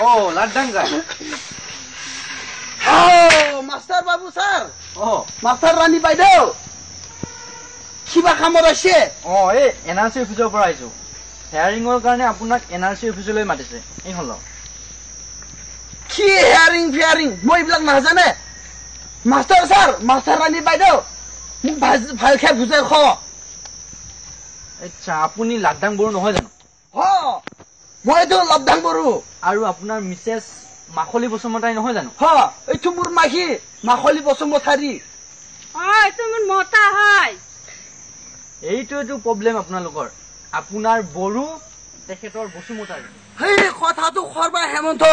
Oh, Ladanga. Oh, Master Babu sir. Oh. Master Rani Baideo. Kiba kamor ase? Oh, eh, NRC officer পৰা আইছো। হেয়াৰিংৰ কাৰণে আপোনাক NRC অফিচলৈ মাতিছে। এই হলো। কি হেয়াৰিং মই ইবিলাক নাজানে। মাষ্টাৰ স্যাৰ, মাষ্টাৰ ৰাণী বাইদেউ মোক ভালকে বুজাই খ। আচ্ছা, আপুনি লাডাং বড়ো নহয় জানো? হ, মইতো লাডাং বড়ো। আৰু আপোনাৰ মিসেস মাখলি বসুমতাৰী নহয় জানো? হ, এইটো মোৰ মাখি মাখলি বসুমতাৰী। এইটো মোৰ মতা হয়। এইটোৱেটো প্ৰবলেম আপোনালোকৰ। আপোনাৰ বড়ো তেখেতৰ বসুমতাৰী। হেই কথাটো খৰবা হেমন্ত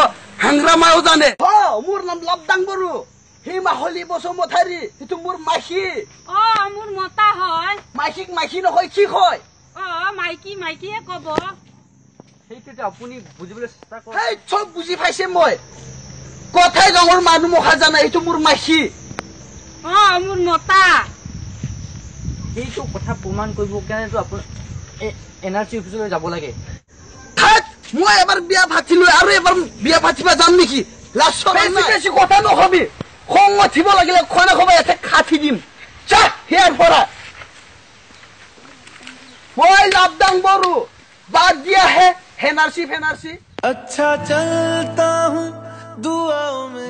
হাংৰামাও জানে। হ, মোৰ নাম লাডাং বড়ো। হি মাখলি বসুমতাৰী, এইটো মোৰ মাখি। মোৰ মতা হয়। মাখিক মাখি নহয় কি কয়? মাইকীয়ে কব। সেইটোতে আপুনি বুজিবলৈ চেষ্টা কৰক। হেই চব বুজি পাইছে মই। কথাই ডাঙৰ মানুহ মুখা জানে, এইটো মোৰ মাখি। মোৰ মতা। সেইটো কথা প্ৰমাণ কৰিব কাৰণেতো আপুনি NRC অফিচলৈ যাব লাগে। থাক, মই এবাৰ বিয়া পাতিলো আৰু এবাৰ বিয়া পাতিবা যাম নেকি? বেছি কথা নকবি। খং উঠিব লাগিলে খনা খবা এতে খাঠি দিম। যা হেয়াৰ পৰা। মই লাডাং বড়ো, বাদ দিয়া হে NRC। अच्छा चलता हूँ दुआओं में